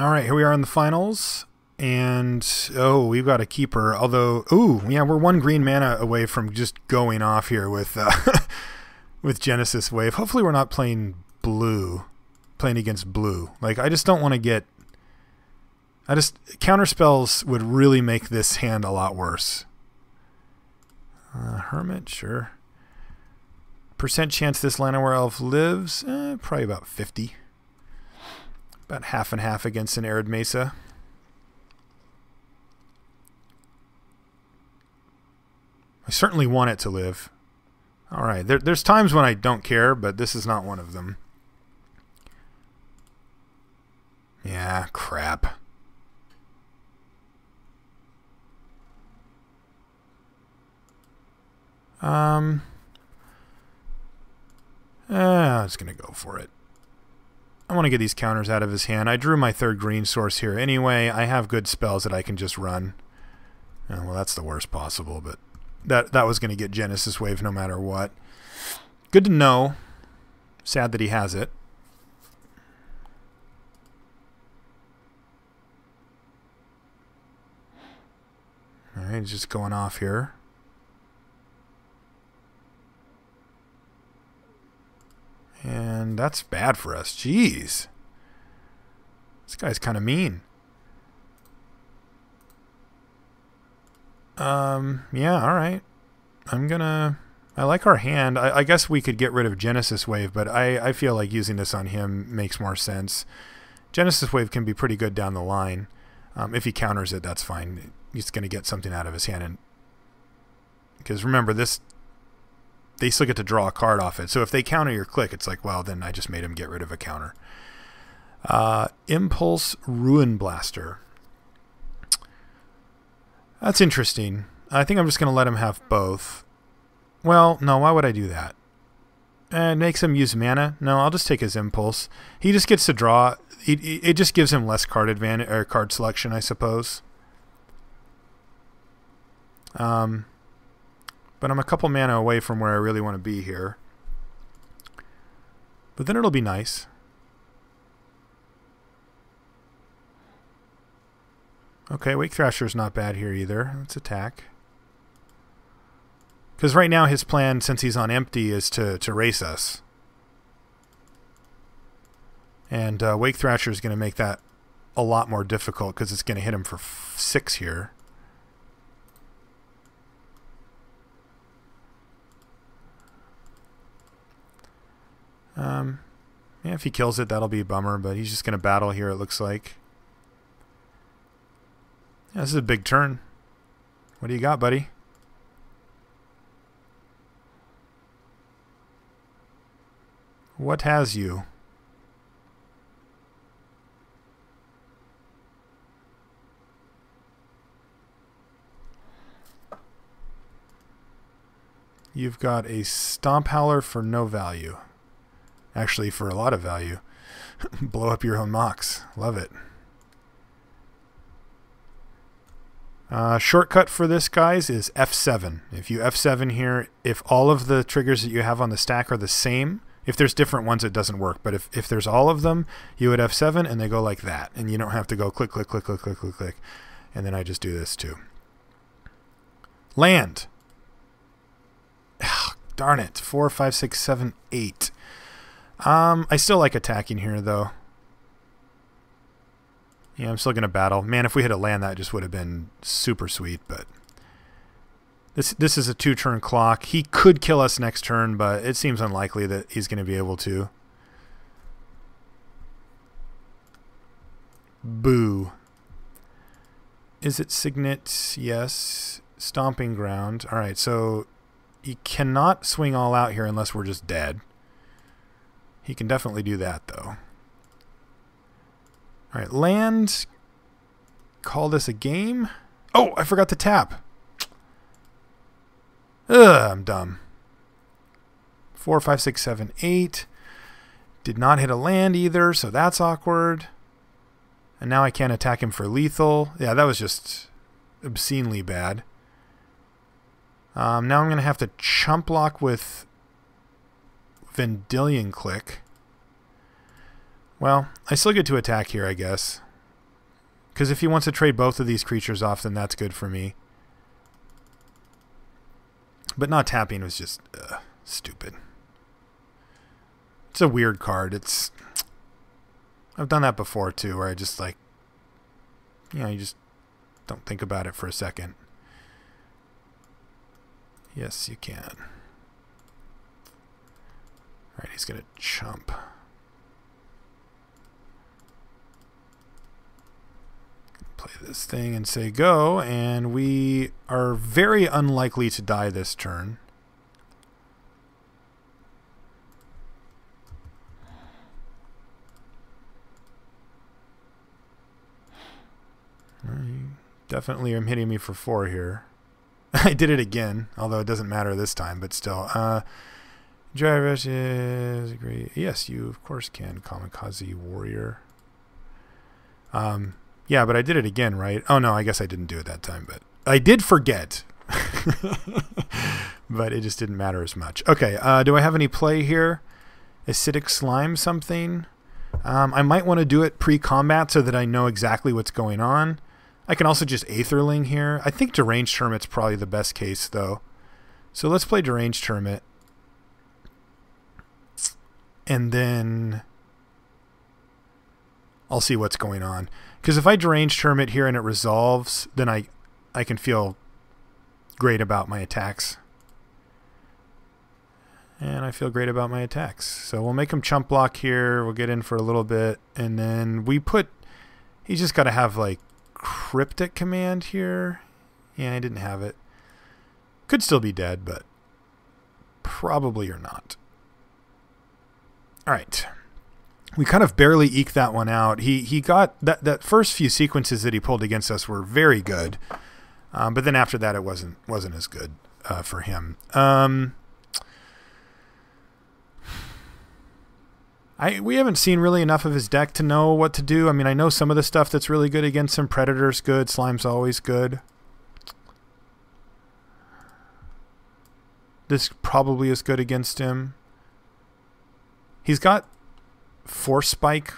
All right, here we are in the finals. And, oh, we've got a keeper. Although, ooh, yeah, we're one green mana away from just going off here with with Genesis Wave. Hopefully we're not playing blue, playing against blue. Like, I just don't want to get... counter spells would really make this hand a lot worse. Hermit, sure. Percent chance this Llanowar Elf lives? Probably about 50. About half and half against an Arid Mesa. I certainly want it to live. Alright, there's times when I don't care, but this is not one of them. Yeah, crap. I'm just going to go for it. I want to get these counters out of his hand. I drew my third green source here anyway. I have good spells that I can just run. Well, that's the worst possible, but that was going to get Genesis Wave no matter what. Good to know. Sad that he has it. Alright, he's just going off here. And that's bad for us. Jeez. This guy's kind of mean. Yeah, alright. I like our hand. I guess we could get rid of Genesis Wave, but I feel like using this on him makes more sense. Genesis Wave can be pretty good down the line. If he counters it, that's fine. He's going to get something out of his hand. Because remember, they still get to draw a card off it. So if they counter your click, it's like, well, then I just made him get rid of a counter. Impulse Ruin Blaster. That's interesting. I think I'm just going to let him have both. Well, no, why would I do that? It makes him use mana. No, I'll just take his Impulse. He just gets to draw. It just gives him less card advantage or card selection, I suppose. But I'm a couple mana away from where I really want to be here. But then it'll be nice. Okay, Wake Thrasher's not bad here either. Let's attack. Because right now his plan, since he's on empty, is to race us. And Wake Thrasher is going to make that a lot more difficult because it's going to hit him for 6 here. Yeah, if he kills it, that'll be a bummer, but he's just going to battle here, it looks like. Yeah, this is a big turn. What do you got, buddy? What has you? You've got a Stomp Howler for no value. Actually, for a lot of value. Blow up your own Mox. Love it. Shortcut for this, guys, is F7. If you F7 here, if all of the triggers that you have on the stack are the same, if there's different ones, it doesn't work. But if there's all of them, you would F7 and they go like that. And you don't have to go click, click, click, click, click, click, click. And then I just do this too. Land. Ugh, darn it. 4, 5, 6, 7, 8. I still like attacking here, though. Yeah, I'm still going to battle. Man, if we hit a land, that just would have been super sweet, but... This is a 2-turn clock. He could kill us next turn, but it seems unlikely that he's going to be able to. Boo. Is it Signet? Yes. Stomping Ground. Alright, so he cannot swing all out here unless we're just dead. He can definitely do that, though. Alright, land. Call this a game. Oh, I forgot to tap. Ugh, I'm dumb. 4, 5, 6, 7, 8. Did not hit a land either, so that's awkward. And now I can't attack him for lethal. Yeah, that was just obscenely bad. Now I'm going to have to chump block with Vendilion Click. Well, I still get to attack here, I guess. because if he wants to trade both of these creatures off, then that's good for me. But not tapping was just stupid. It's a weird card. I've done that before too, where I just like, you just don't think about it for a second. Yes, you can. All right, he's gonna chump. Play this thing and say go, and we are very unlikely to die this turn. Definitely am hitting me for 4 here. I did it again, although it doesn't matter this time, but still. Drive is great. Yes, you of course can, Kamikaze Warrior. Yeah, but I did it again, right? Oh no, I guess I didn't do it that time, but I did forget. But it just didn't matter as much. Okay, do I have any play here? Acidic Slime something? I might want to do it pre-combat so that I know exactly what's going on. I can also just Aetherling here. I think Deranged Hermit's probably the best case, though. So let's play Deranged Hermit. And then I'll see what's going on. Because if I Deranged Hermit here and it resolves, then I can feel great about my attacks. And I feel great about my attacks. So we'll make him chump block here. We'll get in for a little bit. And then we put... He's just got to have, like, Cryptic Command here. Yeah, I didn't have it. Could still be dead, but probably or not. All right. We kind of barely eked that one out. He got... That first few sequences that he pulled against us were very good. But then after that, it wasn't as good for him. We haven't seen really enough of his deck to know what to do. I mean, I know some of the stuff that's really good against him. Predator's good. Slime's always good. This probably is good against him. He's got Force Spike,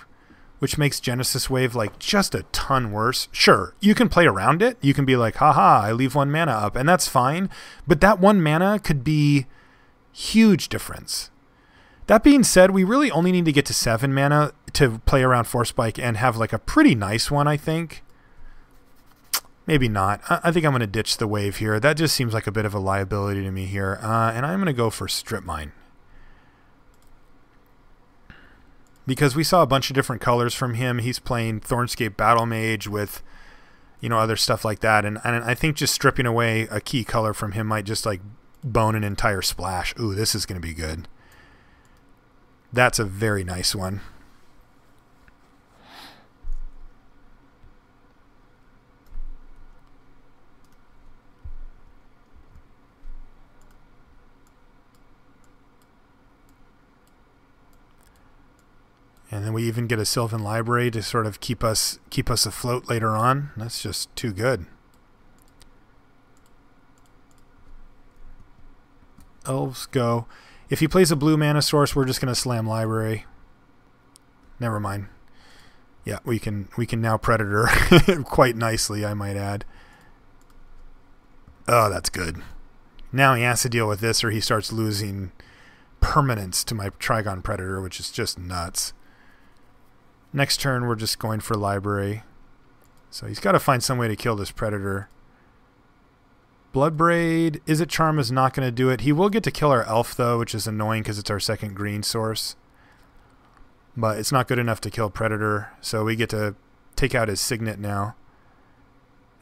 which makes Genesis Wave like just a ton worse. Sure, you can play around it. You can be like, haha, I leave 1 mana up, and that's fine. But that 1 mana could be huge difference. That being said, we really only need to get to 7 mana to play around Force Spike and have like a pretty nice one, I think. Maybe not. I think I'm going to ditch the wave here. That just seems like a bit of a liability to me here. And I'm going to go for Strip Mine. Because we saw a bunch of different colors from him. He's playing Thornscape Battle Mage with, other stuff like that. And I think just stripping away a key color from him might just like bone an entire splash. Ooh, this is going to be good. That's a very nice one. And then we even get a Sylvan Library to sort of keep us afloat later on. That's just too good. Elves go. If he plays a blue mana source, we're just going to slam Library. Never mind. Yeah, we can now Predator quite nicely, I might add. Oh, that's good. Now he has to deal with this or he starts losing permanence to my Trigon Predator, which is just nuts. Next turn, we're just going for Library. So he's got to find some way to kill this Predator. Bloodbraid, Is It Charm is not going to do it. He will get to kill our Elf, though, which is annoying because it's our second green source. But it's not good enough to kill Predator, so we get to take out his Signet now.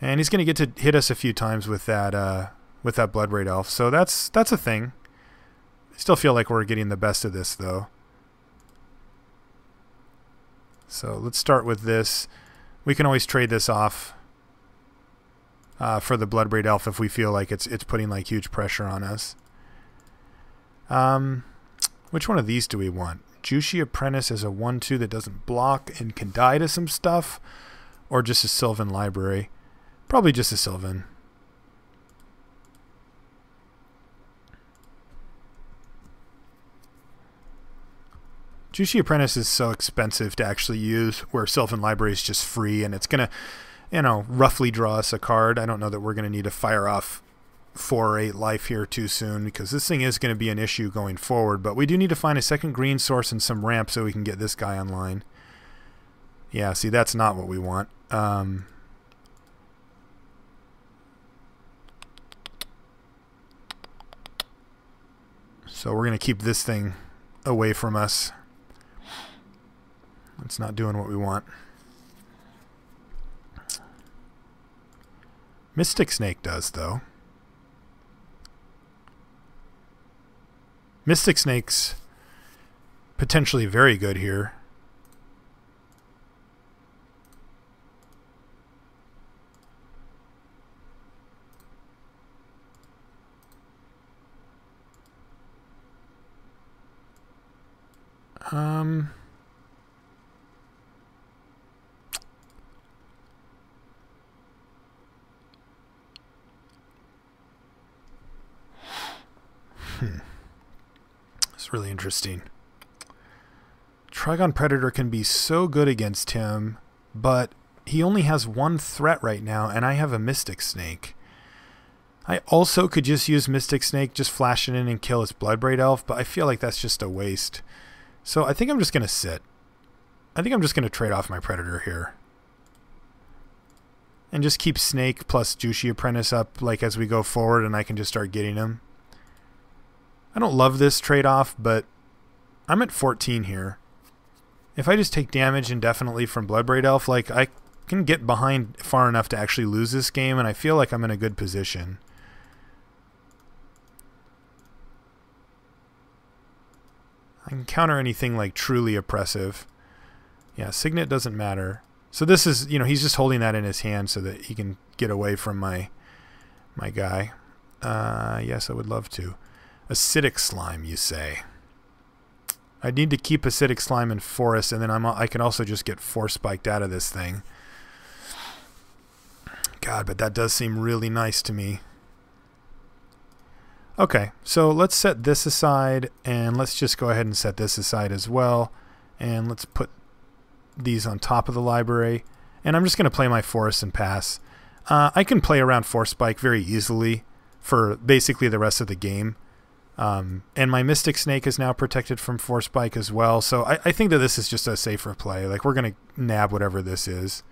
And he's going to get to hit us a few times with that Bloodbraid Elf, so that's a thing. I still feel like we're getting the best of this, though. So let's start with this. We can always trade this off for the Bloodbraid Elf if we feel like it's putting like huge pressure on us. Which one of these do we want? Jushi Apprentice as a 1/2 that doesn't block and can die to some stuff, or just a Sylvan Library? Probably just a Sylvan. Jushi Apprentice is so expensive to actually use, where Sylvan Library is just free, and it's gonna you know, roughly draw us a card. I don't know that we're going to need to fire off 4 or 8 life here too soon, because this thing is going to be an issue going forward. But we do need to find a second green source and some ramp so we can get this guy online. Yeah, see, that's not what we want. So we're going to keep this thing away from us. It's not doing what we want. Mystic Snake does, though. Mystic Snake's potentially very good here. It's really interesting. Trigon Predator can be so good against him, but he only has one threat right now, and I have a Mystic Snake. I also could just use Mystic Snake, just flash it in and kill his Bloodbraid Elf, but I feel like that's just a waste. So I think I'm just going to sit. I think I'm just going to trade off my Predator here. And just keep Snake plus Juicy Apprentice up like as we go forward, and I can just start getting him. I don't love this trade-off, but I'm at 14 here. If I just take damage indefinitely from Bloodbraid Elf, like, I can get behind far enough to actually lose this game, and I feel like I'm in a good position. I can counter anything like truly oppressive. Yeah, Signet doesn't matter. So this is, you know, he's just holding that in his hand so that he can get away from my guy. Yes, I would love to. Acidic Slime, you say? I need to keep Acidic Slime in Forest, and then I can also just get Force Spiked out of this thing. God, but that does seem really nice to me. Okay, so let's set this aside, and let's just go ahead and set this aside as well. And let's put these on top of the library. And I'm just going to play my Forest and pass. I can play around Force Spike very easily for basically the rest of the game. And my Mystic Snake is now protected from Force Spike as well. So I think that this is just a safer play. Like, we're going to nab whatever this is.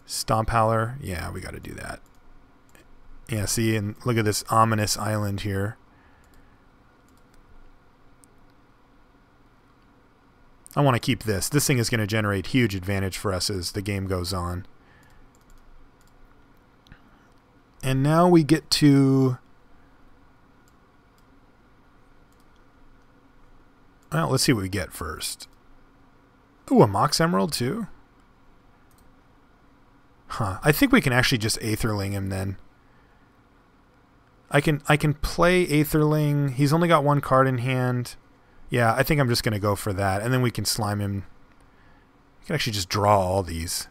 Stomp Howler. Yeah, we got to do that. Yeah, see, and look at this ominous island here. I want to keep this. This thing is going to generate huge advantage for us as the game goes on. And now we get to... Well, let's see what we get first. Ooh, a Mox Emerald too? Huh. I think we can actually just Aetherling him then. I can play Aetherling. He's only got one card in hand. Yeah, I think I'm just going to go for that. And then we can slime him. I can actually just draw all these.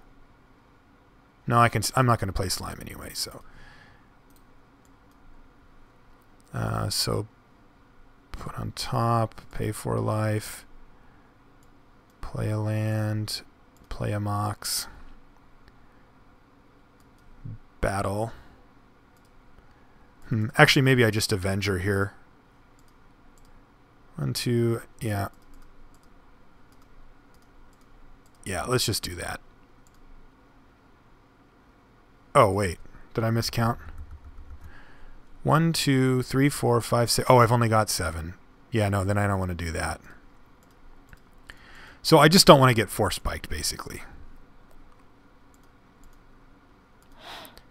No, I'm not going to play slime anyway, so. So put on top, pay for life, play a land, play a Mox, battle. Actually, maybe I just Avenger here. 1, 2, yeah. Yeah, let's just do that. Oh, wait. Did I miscount? 1, 2, 3, 4, 5, 6. Oh, I've only got 7. Yeah, no, then I don't want to do that. So I just don't want to get Force Spiked, basically.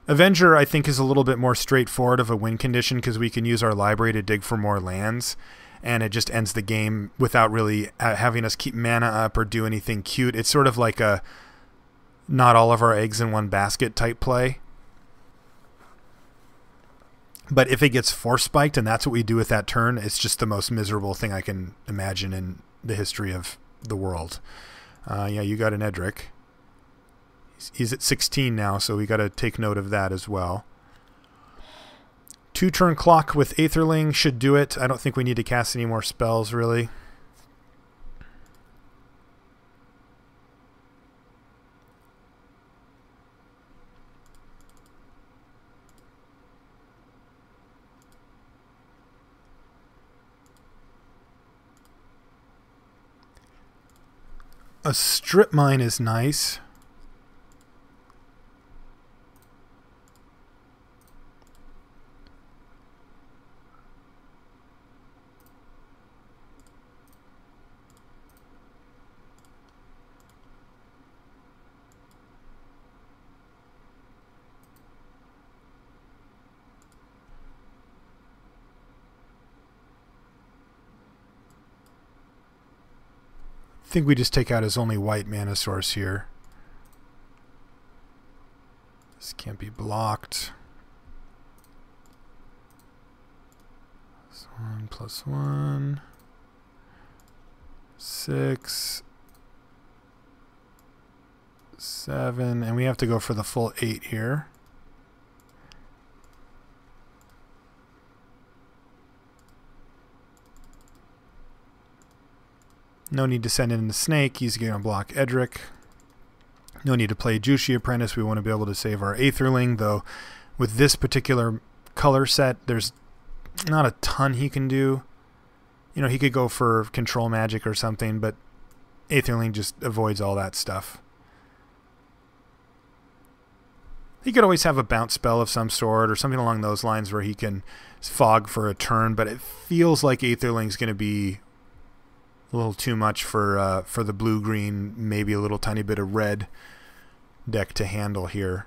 Avenger, I think, is a little bit more straightforward of a win condition because we can use our library to dig for more lands, and it just ends the game without really having us keep mana up or do anything cute. It's sort of like a not all of our eggs in one basket type play. But if it gets Force Spiked and that's what we do with that turn, it's just the most miserable thing I can imagine in the history of the world. Yeah, you got an Edric. He's at 16 now, so we got to take note of that as well. 2-turn clock with Aetherling should do it. I don't think we need to cast any more spells, really. A strip mine is nice. I think we just take out his only white mana source here. This can't be blocked. +1 +1. 6 7, and we have to go for the full 8 here. No need to send in the snake. He's going to block Edric. No need to play Jushi Apprentice. We want to be able to save our Aetherling, though with this particular color set, there's not a ton he can do. You know, he could go for control magic or something, but Aetherling just avoids all that stuff. He could always have a bounce spell of some sort or something along those lines where he can fog for a turn, but it feels like Aetherling's going to be a little too much for the blue-green, maybe a little tiny bit of red deck to handle here.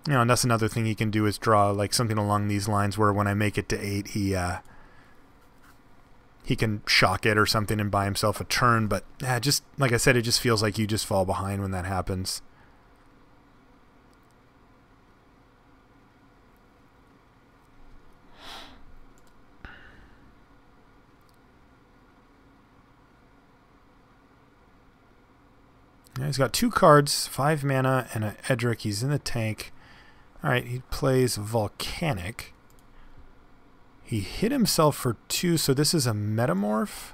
You know, and that's another thing he can do is draw like something along these lines where when I make it to 8, he can shock it or something and buy himself a turn. But just like I said, it just feels like you just fall behind when that happens. Yeah, he's got 2 cards, 5 mana, and an Edric. He's in the tank. Alright, he plays Volcanic. He hit himself for 2, so this is a Metamorph?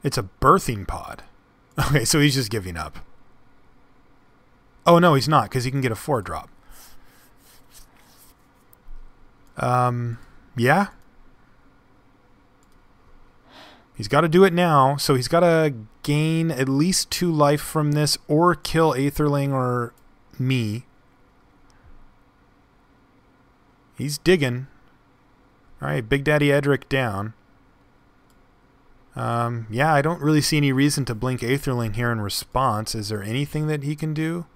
It's a Birthing Pod. Okay, so he's just giving up. Oh, no, he's not, because he can get a 4-drop. Yeah. He's got to do it now, so he's got to gain at least 2 life from this or kill Aetherling or me. He's digging. Alright, Big Daddy Edric down. Yeah, I don't really see any reason to blink Aetherling here in response. Is there anything that he can do?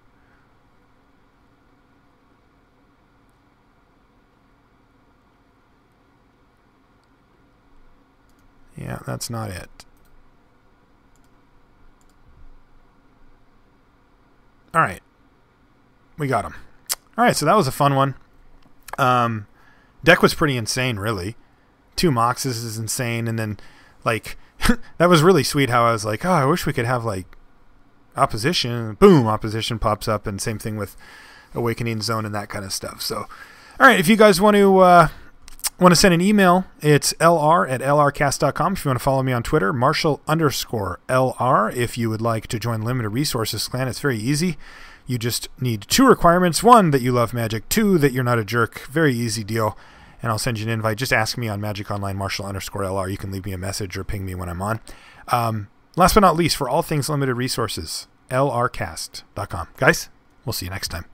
Yeah, that's not it. Alright. We got him. Alright, so that was a fun one. Deck was pretty insane, really. 2 Moxes is insane, and then, like, that was really sweet how I was like, oh, I wish we could have, like, opposition. Boom, opposition pops up, and same thing with Awakening Zone and that kind of stuff. So, alright, if you guys want to send an email, it's lr@lrcast.com. If you want to follow me on Twitter, Marshall_LR. If you would like to join Limited Resources Clan, it's very easy. You just need 2 requirements. 1, that you love Magic. 2, that you're not a jerk. Very easy deal. And I'll send you an invite. Just ask me on Magic Online, Marshall_LR. You can leave me a message or ping me when I'm on. Last but not least, for all things Limited Resources, lrcast.com. Guys, we'll see you next time.